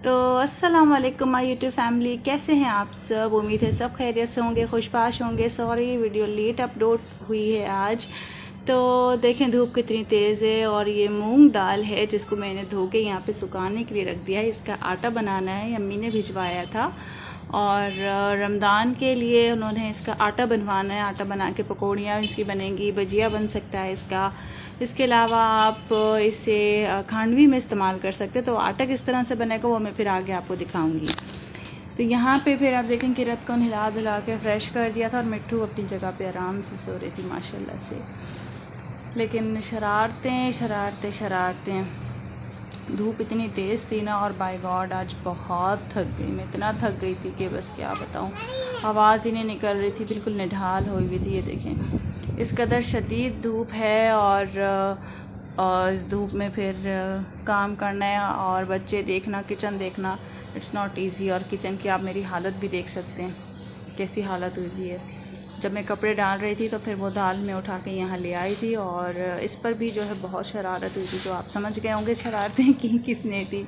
तो अस्सलाम वालेकुम माय यूट्यूब फैमिली, कैसे हैं आप सब। उम्मीद है सब खैरियत से होंगे, खुशबाश होंगे। सॉरी वीडियो लेट अपलोड हुई है आज। तो देखें धूप कितनी तेज़ है और ये मूंग दाल है जिसको मैंने धो के यहाँ पे सुखाने के लिए रख दिया है। इसका आटा बनाना है, अम्मी ने भिजवाया था और रमज़ान के लिए उन्होंने इसका आटा बनवाना है। आटा बना के पकौड़ियाँ इसकी बनेंगी, भजिया बन सकता है इसका। इसके अलावा आप इसे खांडवी में इस्तेमाल कर सकते हैं। तो आटा किस तरह से बनेगा वो मैं फिर आगे आपको दिखाऊंगी। तो यहाँ पे फिर आप देखें कि रत को हिला धुला के फ्रेश कर दिया था और मिट्ठू अपनी जगह पे आराम से सो रही थी माशाल्लाह से। लेकिन शरारतें शरारतें शरारतें, धूप इतनी तेज़ थी ना, और बाय गॉड आज बहुत थक गई मैं। इतना थक गई थी कि बस क्या बताऊँ, आवाज़ ही नहीं निकल रही थी, बिल्कुल निढाल हुई हुई थी। ये देखें इस कदर शदीद धूप है और इस धूप में फिर काम करना है और बच्चे देखना, किचन देखना, इट्स नॉट इजी। और किचन की आप मेरी हालत भी देख सकते हैं कैसी हालत हुई है। जब मैं कपड़े डाल रही थी तो फिर वो दाल में उठा के यहाँ ले आई थी और इस पर भी जो है बहुत शरारत हुई थी। तो आप समझ गए होंगे शरारतें की किसने थी।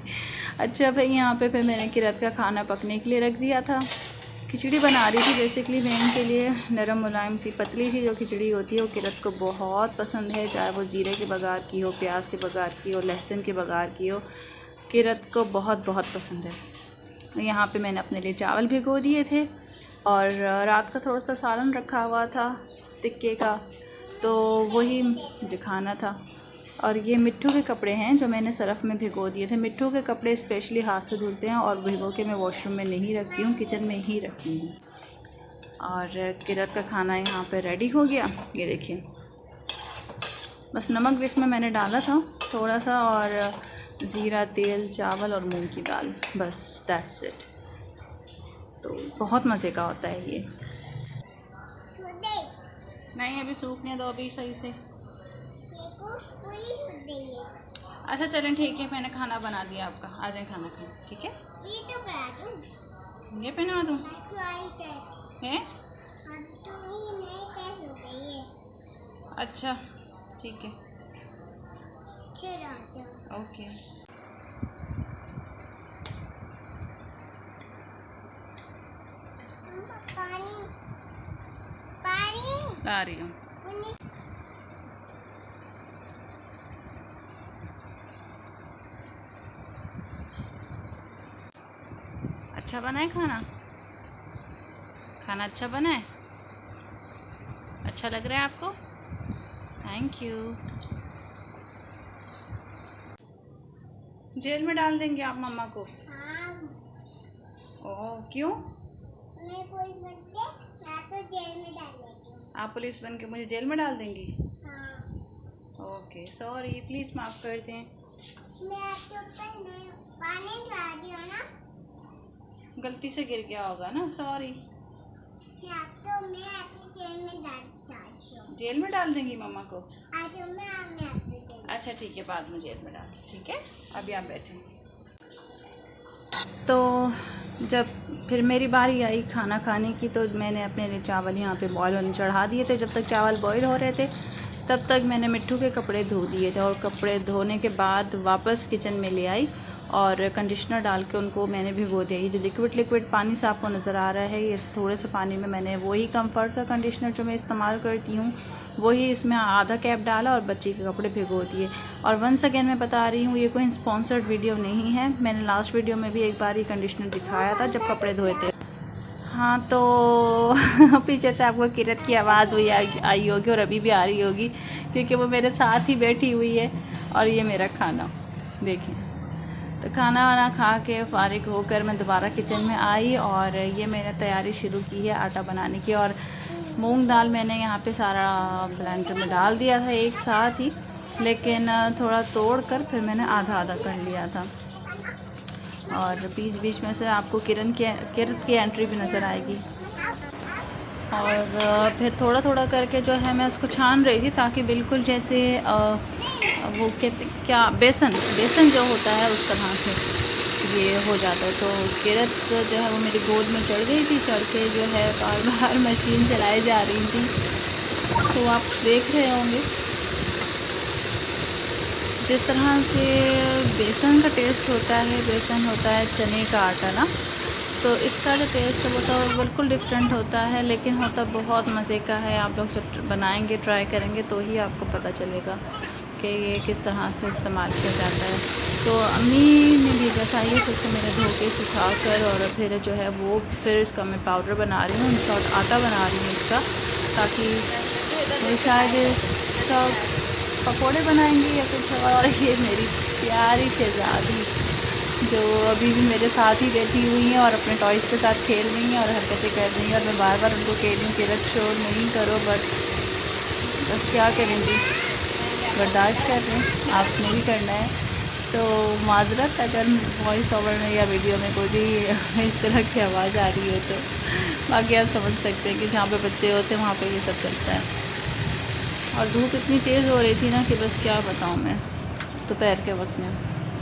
अच्छा भाई, यहाँ पे फिर मैंने किरत का खाना पकने के लिए रख दिया था। खिचड़ी बना रही थी बेसिकली मैं इनके लिए, नरम मुलायम सी पतली सी जो खिचड़ी होती है वो किरत को बहुत पसंद है। चाहे वो ज़ीरे के बघार की हो, प्याज के बघार की हो, लहसुन के बघार की हो, किरत को बहुत बहुत पसंद है। यहाँ पे मैंने अपने लिए चावल भिगो दिए थे और रात का थोड़ा सा सालन रखा हुआ था टिक्के का, तो वही मुझे खाना था। और ये मिट्ठू के कपड़े हैं जो मैंने सरफ़ में भिगो दिए थे। मिट्ठू के कपड़े स्पेशली हाथ से धुलते हैं और भिगो के मैं वॉशरूम में नहीं रखती हूँ, किचन में ही रखती हूँ। और किरत का खाना यहाँ पे रेडी हो गया। ये देखिए, बस नमक भी इसमें मैंने डाला था थोड़ा सा, और ज़ीरा, तेल, चावल और मूंग की दाल, बस दैट्स इट। तो बहुत मज़े का होता है ये। नहीं अभी सूखने दो अभी सही से। अच्छा चलें ठीक है, मैंने खाना बना दिया आपका, आ जाए खाना खाएं। ठीक है, ये तो पहना दूँ, ये पहना दूँ है। अच्छा ठीक है, ओके। पानी पानी ला रही हूँ। अच्छा बना है खाना? खाना अच्छा बना है? अच्छा लग रहा है आपको? Thank you. जेल में डाल देंगे आप मम्मा को? हाँ। ओह क्यों? मैं पुलिस बन के तो जेल में डाल देती हूँ। आप पुलिस बन के मुझे जेल में डाल देंगी? हाँ। ओके सॉरी, प्लीज़ माफ़ कर दें। मैं आपके ऊपर पानी डाल दिया ना, गलती से गिर गया होगा ना, सॉरी। मैं आपको जेल में डालती हूँ। जेल में डाल देंगी मम्मा को? आज मैं अच्छा ठीक है, बाद में जेल में डाल, ठीक है। अभी आप बैठे। तो जब फिर मेरी बारी आई खाना खाने की, तो मैंने अपने लिए चावल यहाँ पे बॉयल होने चढ़ा दिए थे। जब तक चावल बॉयल हो रहे थे तब तक मैंने मिट्ठू के कपड़े धो दिए थे, और कपड़े धोने के बाद वापस किचन में ले आई और कंडीशनर डाल के उनको मैंने भिगो दिया। ये जो लिक्विड पानी से आपको नज़र आ रहा है, ये थोड़े से पानी में मैंने वही कंफर्ट का कंडीशनर जो मैं इस्तेमाल करती हूँ वही इसमें आधा कैप डाला और बच्ची के कपड़े भिगो दिए। और वंस अगेन मैं बता रही हूँ, ये कोई स्पॉन्सर्ड वीडियो नहीं है। मैंने लास्ट वीडियो में भी एक बार ही कंडीशनर दिखाया था जब कपड़े धोए थे। हाँ तो पीछे से आपको किरत की आवाज़ हुई आई होगी और अभी भी आ रही होगी, क्योंकि वो मेरे साथ ही बैठी हुई है। और ये मेरा खाना देखिए। तो खाना वाना खा के फारिग होकर मैं दोबारा किचन में आई और ये मैंने तैयारी शुरू की है आटा बनाने की। और मूंग दाल मैंने यहाँ पे सारा ब्लेंडर में डाल दिया था एक साथ ही, लेकिन थोड़ा तोड़ कर फिर मैंने आधा आधा कर लिया था। और बीच बीच में से आपको किरत की एंट्री भी नज़र आएगी। और फिर थोड़ा थोड़ा करके जो है मैं उसको छान रही थी, ताकि बिल्कुल जैसे वो क्या बेसन जो होता है उस तरह से ये हो जाता है। तो किरत जो है वो मेरी गोद में चढ़ गई थी, चढ़ के जो है बार बार मशीन चलाई जा रही थी। तो आप देख रहे होंगे जिस तरह से बेसन का टेस्ट होता है, बेसन होता है चने का आटा ना, तो इसका जो टेस्ट है वो तो बिल्कुल डिफरेंट होता है, लेकिन होता बहुत मज़े का है। आप लोग जब बनाएंगे, ट्राई करेंगे तो ही आपको पता चलेगा कि ये किस तरह से इस्तेमाल किया जाता है। तो अम्मी ने भेजा था ये, फिर मैंने धो के सुखा कर और फिर जो है वो फिर इसका मैं पाउडर बना रही हूँ, शॉर्ट आटा बना रही हूँ इसका, ताकि शायद इसका पकोड़े बनाएंगे या कुछ और। ये मेरी प्यारी शहज़ादी जो अभी भी मेरे साथ ही बैठी हुई हैं और अपने टॉयज़ के साथ खेल रही हैं और हरकतें कर रही हैं, और मैं बार बार उनको कह रही हूँ कि रख शोर नहीं करो, बस क्या करेंगी, बर्दाश्त कर रहे हैं, आपने भी करना है। तो माजरत अगर वॉइस ओवर में या वीडियो में कोई भी इस तरह की आवाज़ आ रही है तो बाकी आप समझ सकते हैं कि जहाँ पे बच्चे होते हैं वहाँ पे ये सब चलता है। और धूप इतनी तेज़ हो रही थी ना कि बस क्या बताऊँ मैं, दोपहर के वक्त में।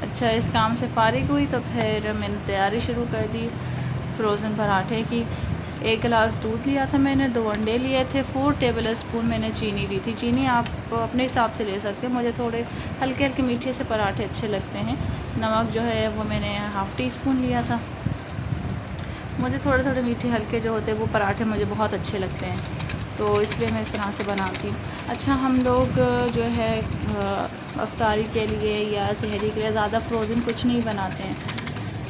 अच्छा, इस काम से फारिग हुई तो फिर मैंने तैयारी शुरू कर दी फ्रोज़न पराठे की। 1 गिलास दूध लिया था मैंने, 2 अंडे लिए थे, 4 टेबल स्पून मैंने चीनी ली थी। चीनी आप अपने हिसाब से ले सकते हैं, मुझे थोड़े हल्के हल्के मीठे से पराठे अच्छे लगते हैं। नमक जो है वो मैंने ½ टी स्पून लिया था। मुझे थोड़े थोड़े मीठे हल्के जो होते हैं वो पराठे मुझे बहुत अच्छे लगते हैं, तो इसलिए मैं इस तरह से बनाती हूँ। अच्छा, हम लोग जो है अफ्तारी के लिए या सहरी के लिए ज़्यादा फ्रोज़न कुछ नहीं बनाते हैं,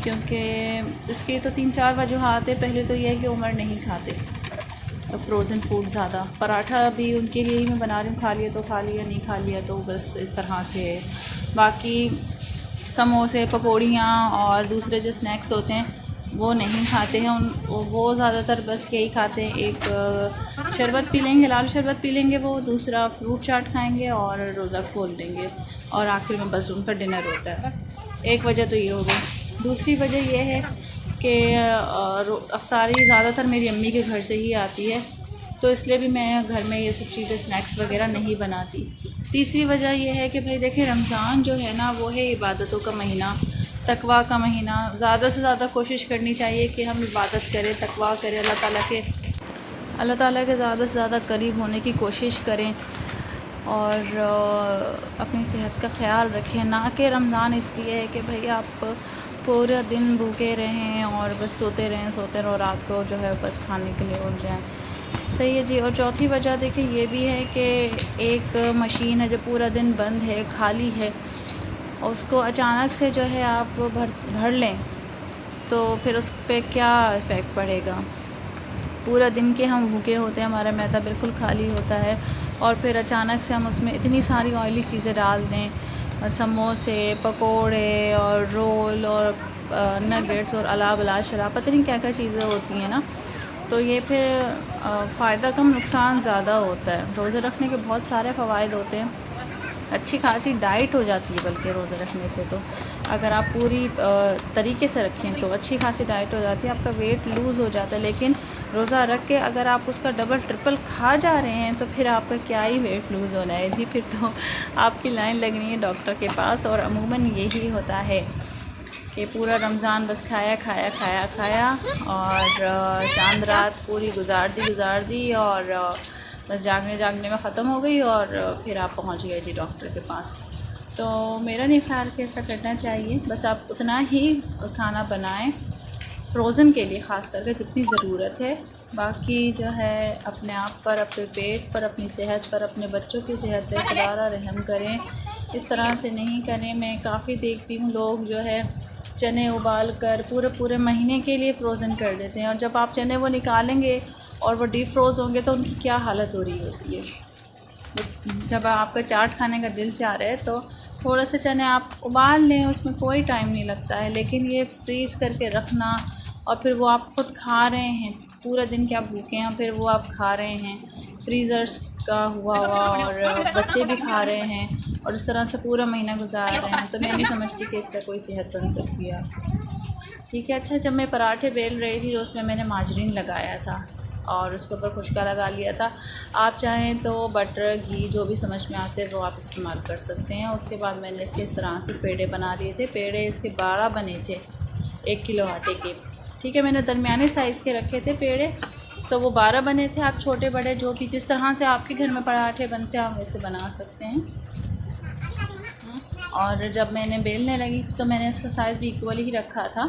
क्योंकि इसकी तो 3-4 वजूहात है। पहले तो यह है कि उमर नहीं खाते फ्रोज़न फूड ज़्यादा। पराठा भी उनके लिए ही मैं बना रही हूँ, खा लिया तो खा लिया, नहीं खा लिया तो बस इस तरह से है। बाकी समोसे, पकौड़ियाँ और दूसरे जो स्नैक्स होते हैं वो नहीं खाते हैं। वो ज़्यादातर बस यही खाते हैं, एक शरबत पी लेंगे, लाल शरबत पी लेंगे, वो दूसरा फ्रूट चाट खाएंगे और रोज़ा खोल देंगे, और आखिर में बस उनका डिनर होता है। एक वजह तो ये हो गई। दूसरी वजह यह है कि अफ्तारी ज़्यादातर मेरी अम्मी के घर से ही आती है, तो इसलिए भी मैं घर में ये सब चीज़ें स्नैक्स वगैरह नहीं बनाती। तीसरी वजह यह है कि भाई देखिए, रमज़ान जो है ना वो है इबादतों का महीना, तकवा का महीना। ज़्यादा से ज़्यादा कोशिश करनी चाहिए कि हम इबादत करें, तकवा करें, अल्लाह ताला के ज़्यादा से ज़्यादा करीब होने की कोशिश करें, और अपनी सेहत का ख़्याल रखें। ना कि रमज़ान इसलिए है कि भाई आप पूरा दिन भूखे रहें और बस सोते रहो, रात को जो है बस खाने के लिए उठ जाएँ। सही है जी। और चौथी वजह देखिए ये भी है कि एक मशीन है जो पूरा दिन बंद है, खाली है, और उसको अचानक से जो है आप भर लें तो फिर उस पर क्या इफ़ेक्ट पड़ेगा। पूरा दिन के हम भूखे होते हैं, हमारा मैदा बिल्कुल खाली होता है, और फिर अचानक से हम उसमें इतनी सारी ऑयली चीज़ें डाल दें, समोसे, पकोड़े और रोल और नगेट्स और अला बला शराब, पता नहीं क्या क्या चीज़ें होती हैं ना, तो ये फिर फ़ायदा कम नुकसान ज़्यादा होता है। रोज़े रखने के बहुत सारे फ़वाइद होते हैं, अच्छी खासी डाइट हो जाती है, बल्कि रोज़े रखने से तो अगर आप पूरी तरीके से रखें तो अच्छी खासी डाइट हो जाती है, आपका वेट लूज़ हो जाता है। लेकिन रोज़ा रख के अगर आप उसका डबल ट्रिपल खा जा रहे हैं तो फिर आपका क्या ही वेट लूज़ होना है जी, फिर तो आपकी लाइन लगनी है डॉक्टर के पास। और अमूमन यही होता है कि पूरा रमज़ान बस खाया खाया खाया खाया और चांद रात पूरी गुजार दी और बस जागने में ख़त्म हो गई, और फिर आप पहुंच गए जी डॉक्टर के पास। तो मेरा नहीं ख्याल कि ऐसा करना चाहिए। बस आप उतना ही खाना बनाएं फ्रोज़न के लिए, ख़ास करके जितनी ज़रूरत है। बाकी जो है अपने आप पर, अपने पेट पर, अपनी सेहत पर, अपने बच्चों की सेहत पर खुदा रहम करें। इस तरह से नहीं करें। मैं काफ़ी देखती हूँ लोग जो है चने उबाल कर पूरे महीने के लिए फ्रोज़न कर देते हैं, और जब आप चने वो निकालेंगे और वो डीप फ्रोज़ होंगे तो उनकी क्या हालत हो रही होती है। जब आपका चाट खाने का दिल चाह रहा है तो थोड़ा सा चने आप उबाल लें, उसमें कोई टाइम नहीं लगता है। लेकिन ये फ्रीज़ करके रखना और फिर वो आप ख़ुद खा रहे हैं, पूरा दिन क्या भूखे हैं, फिर वो आप खा रहे हैं फ्रीज़र्स का हुआ और बच्चे भी खा रहे हैं, और इस तरह से पूरा महीना गुजार रहे हैं, तो मैं नहीं समझती कि इससे कोई सेहत बन सकती है। ठीक है। अच्छा, जब मैं पराठे बेल रही थी तो उसमें मैंने माजरीन लगाया था और उसके ऊपर खुशका लगा लिया था। आप चाहें तो बटर, घी, जो भी समझ में आते हैं वो आप इस्तेमाल कर सकते हैं। उसके बाद मैंने इसके इस तरह से पेड़े बना लिए थे। पेड़े इसके 12 बने थे 1 किलो आटे के। ठीक है, मैंने दरमियाने साइज़ के रखे थे पेड़े, तो वो 12 बने थे। आप छोटे बड़े जो भी जिस तरह से आपके घर में पराठे बनते हैं आप वैसे बना सकते हैं। और जब मैंने बेलने लगी तो मैंने इसका साइज़ भी इक्वली ही रखा था।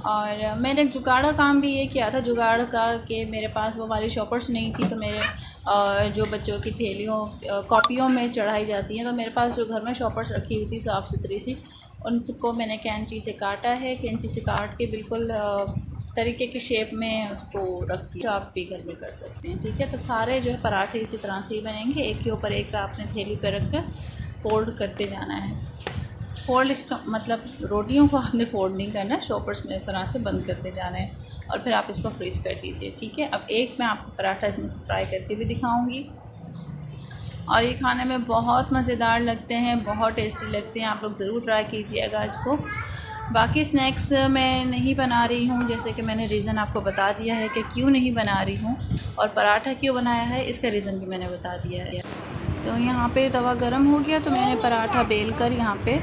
और मैंने एक जुगाड़ का काम भी ये किया था, जुगाड़ का कि मेरे पास वो वाली शॉपर्स नहीं थी, तो मेरे जो बच्चों की थैलियों कॉपियों में चढ़ाई जाती हैं, तो मेरे पास जो घर में शॉपर्स रखी हुई थी साफ़ सुथरी सी, उनको मैंने कैंची से काटा है। कैंची से काट के बिल्कुल तरीके के शेप में उसको रख दिया। आप भी घर में कर सकते हैं, ठीक है। तो सारे जो है पराठे इसी तरह से ही बनेंगे, एक के ऊपर एक आपने थैली पर रख कर फोल्ड करते जाना है। फोल्ड इसका मतलब रोटियों को आपने फोल्ड नहीं करना, शॉपर्स में इस तरह से बंद करते जाना है और फिर आप इसको फ्रीज़ कर दीजिए, ठीक है। अब एक मैं आपको पराठा इसमें से फ्राई करके भी दिखाऊंगी और ये खाने में बहुत मज़ेदार लगते हैं, बहुत टेस्टी लगते हैं। आप लोग ज़रूर ट्राई कीजिएगा इसको। बाकी स्नैक्स मैं नहीं बना रही हूँ, जैसे कि मैंने रीज़न आपको बता दिया है कि क्यों नहीं बना रही हूँ, और पराठा क्यों बनाया है इसका रीज़न भी मैंने बता दिया है। तो यहाँ पे तवा गरम हो गया तो मैंने पराठा बेल कर यहाँ पे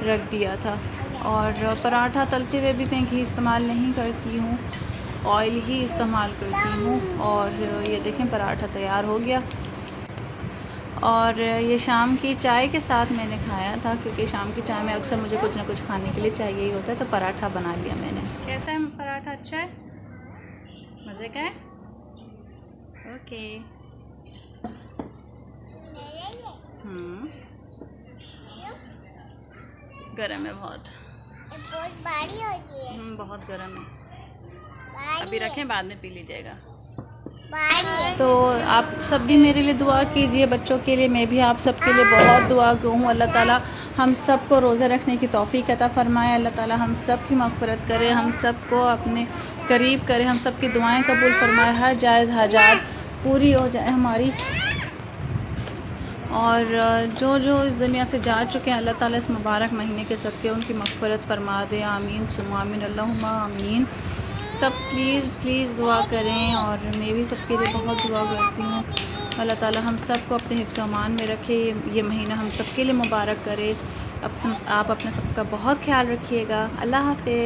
रख दिया था। और पराठा तलते हुए भी मैं घी इस्तेमाल नहीं करती हूँ, ऑयल ही इस्तेमाल करती हूँ। और ये देखें पराठा तैयार हो गया। और ये शाम की चाय के साथ मैंने खाया था, क्योंकि शाम की चाय में अक्सर मुझे कुछ ना कुछ खाने के लिए चाहिए ही होता है, तो पराठा बना लिया मैंने। कैसा है पराठा? अच्छा है, मज़े का है। ओके। गरम है बहुत भारी हो गई है। बहुत गरम है, अभी रखें, बाद में पी लीजिएगा। तो आप सब भी मेरे लिए दुआ कीजिए, बच्चों के लिए। मैं भी आप सब के लिए बहुत दुआ हूँ। अल्लाह ताला हम सब को रोज़ा रखने की तौफीक अता फ़रमाए। अल्लाह ताला हम सब की मग़फ़िरत करे, हम सब को अपने करीब करे, हम सब की दुआएं कबूल फ़रमाए, हर जायज़ हाजात पूरी हो जाए हमारी। और जो जो इस दुनिया से जा चुके हैं, अल्लाह ताला इस मुबारक महीने के सदक़े उनकी मग़फ़िरत फ़रमा दे। आमीन सुम्मा आमीन, अल्लाहुम्मा आमीन। सब प्लीज़ दुआ करें, और मैं भी सबके लिए बहुत दुआ करती हूँ। अल्लाह ताला हम सब को अपने हिफ्ज़ अमान में रखे, ये महीना हम सब के लिए मुबारक करे। आप अपने सबका बहुत ख्याल रखिएगा। अल्लाह हाफ़िज़।